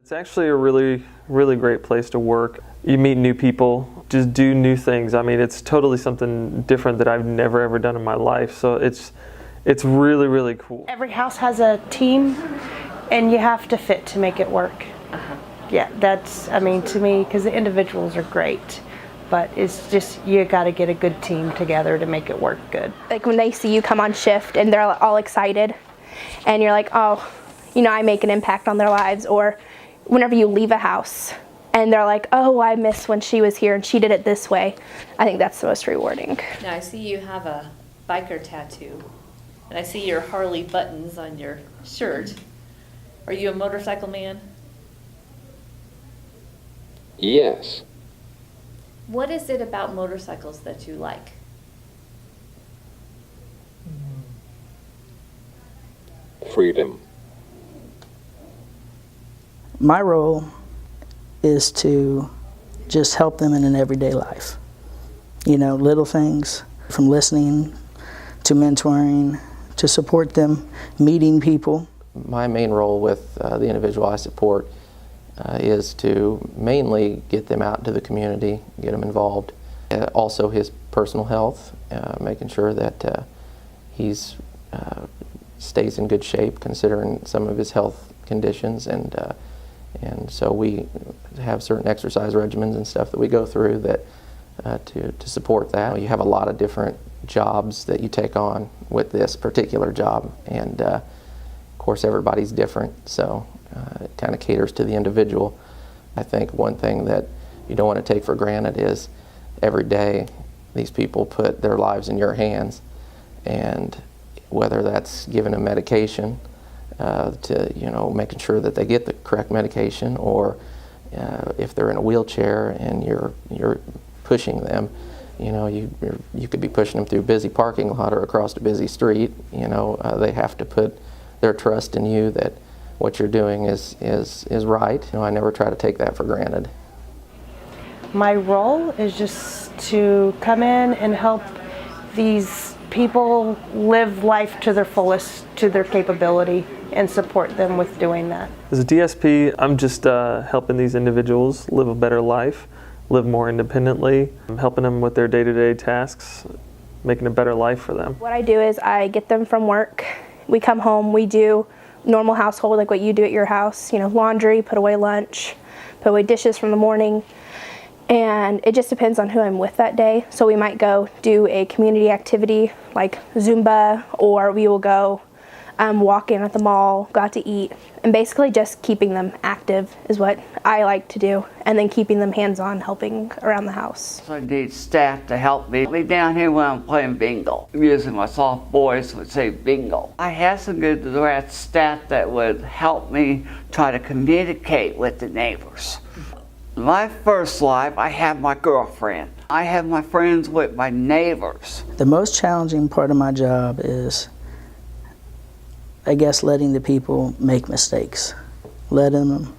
It's actually a really, really great place to work. You meet new people, just do new things. I mean, it's totally something different that I've never ever done in my life. So it's really, really cool. Every house has a team, and you have to fit to make it work. Yeah, that's, I mean, to me, because the individuals are great, but it's just, you got to get a good team together to make it work good. Like when they see you come on shift and they're all excited, and you're like, oh, you know, I make an impact on their lives. Or whenever you leave a house and they're like, oh, I miss when she was here and she did it this way. I think that's the most rewarding. Now I see you have a biker tattoo, and I see your Harley buttons on your shirt. Are you a motorcycle man? Yes. What is it about motorcycles that you like? Freedom. My role is to just help them in an everyday life. You know, little things, from listening to mentoring to support them, meeting people. My main role with the individual I support is to mainly get them out into the community, get them involved. Also his personal health, making sure that he's stays in good shape considering some of his health conditions, and so we have certain exercise regimens and stuff that we go through that to support that. You have a lot of different jobs that you take on with this particular job, and of course everybody's different, so it kind of caters to the individual. I think one thing that you don't want to take for granted is every day these people put their lives in your hands, and whether that's giving them medication, to, you know, making sure that they get the correct medication, or if they're in a wheelchair and you're pushing them, you know, you could be pushing them through a busy parking lot or across a busy street. You know, they have to put their trust in you that what you're doing is right. You know, I never try to take that for granted. My role is just to come in and help these people live life to their fullest, to their capability, and support them with doing that. As a DSP, I'm just helping these individuals live a better life, live more independently. I'm helping them with their day-to-day tasks, making a better life for them. What I do is I get them from work. We come home, we do normal household like what you do at your house, you know, laundry, put away lunch, put away dishes from the morning. And it just depends on who I'm with that day. So we might go do a community activity like Zumba, or we will go walking at the mall, go out to eat, and basically just keeping them active is what I like to do, and then keeping them hands-on, helping around the house. So I need staff to help me. Be down here when I'm playing bingo. Using my soft voice would say bingo. I had some good staff that would help me try to communicate with the neighbors. My first life, I had my girlfriend. I have my friends with my neighbors. The most challenging part of my job is, I guess, letting the people make mistakes. Letting them,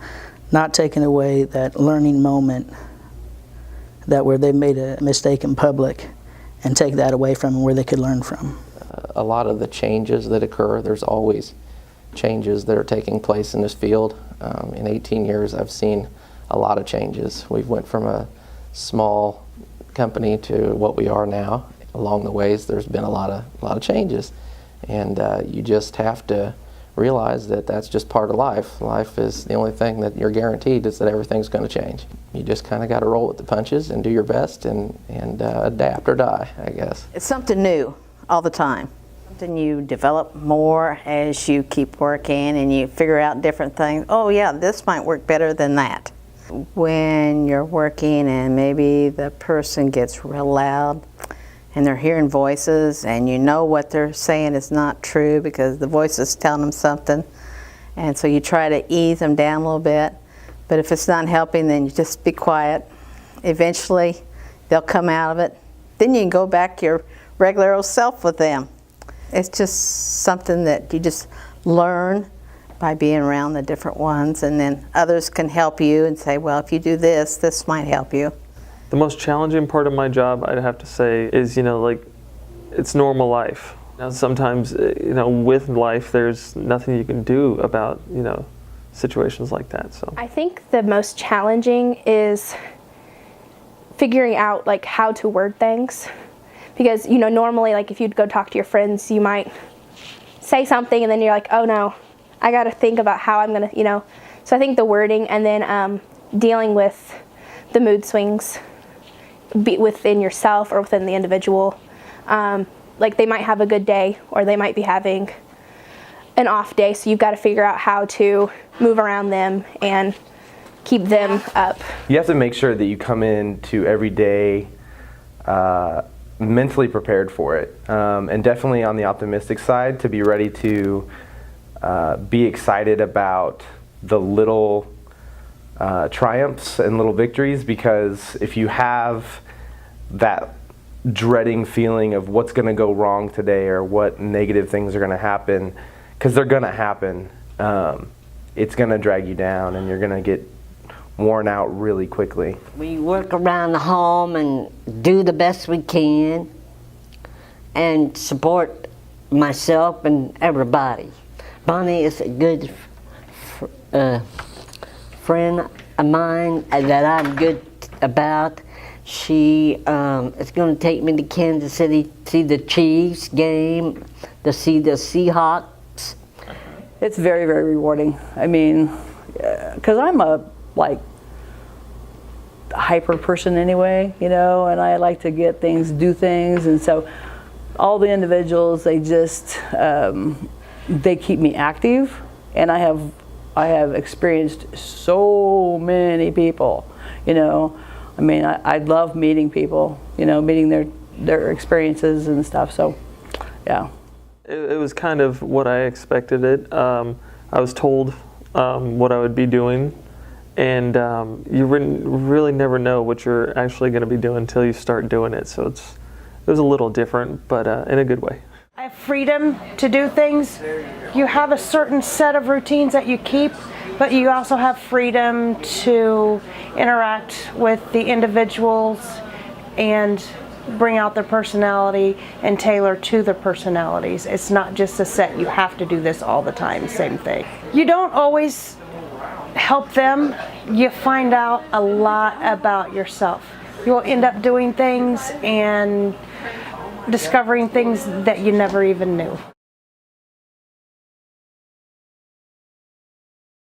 not taking away that learning moment that where they made a mistake in public, and take that away from them where they could learn from. A lot of the changes that occur, there's always changes that are taking place in this field. In 18 years, I've seen a lot of changes. We've went from a small company to what we are now. Along the ways, there's been a lot of changes, and you just have to realize that that's just part of life. Life is the only thing that you're guaranteed is that everything's going to change. You just kind of got to roll with the punches and do your best and adapt or die, I guess. It's something new all the time. Something you develop more as you keep working and you figure out different things. Oh yeah, this might work better than that. When you're working and maybe the person gets real loud and they're hearing voices and you know what they're saying is not true because the voice is telling them something, and so you try to ease them down a little bit, but if it's not helping, then you just be quiet. Eventually they'll come out of it. Then you can go back to your regular old self with them. It's just something that you just learn by being around the different ones, and then others can help you and say, well, if you do this, this might help you. The most challenging part of my job, I'd have to say, is, you know, like, it's normal life. Now, sometimes, you know, with life, there's nothing you can do about, you know, situations like that. So I think the most challenging is figuring out like how to word things, because normally like if you'd go talk to your friends, you might say something and then you're like, oh no, I got to think about how I'm gonna, so I think the wording, and then dealing with the mood swings within yourself or within the individual. Like they might have a good day or they might be having an off day, so you've got to figure out how to move around them and keep them up. You have to make sure that you come into every day mentally prepared for it, and definitely on the optimistic side, to be ready to be excited about the little triumphs and little victories, because if you have that dreading feeling of what's going to go wrong today or what negative things are going to happen, because they're going to happen, it's going to drag you down and you're going to get worn out really quickly. We work around the home and do the best we can and support myself and everybody. Bonnie is a good friend of mine that I'm good about. She is going to take me to Kansas City to see the Chiefs game, to see the Seahawks. It's very, very rewarding. I mean, because I'm a hyper person anyway, and I like to get things, do things, and so all the individuals, they just they keep me active, and I have experienced so many people, I mean, I love meeting people, meeting their experiences and stuff. So, yeah. it was kind of what I expected it. I was told what I would be doing, and you really never know what you're actually going to be doing until you start doing it. So it was a little different, but in a good way. I have freedom to do things. You have a certain set of routines that you keep, but you also have freedom to interact with the individuals and bring out their personality and tailor to their personalities. It's not just a set, you have to do this all the time, same thing. You don't always help them, you find out a lot about yourself. You will end up doing things and discovering things that you never even knew.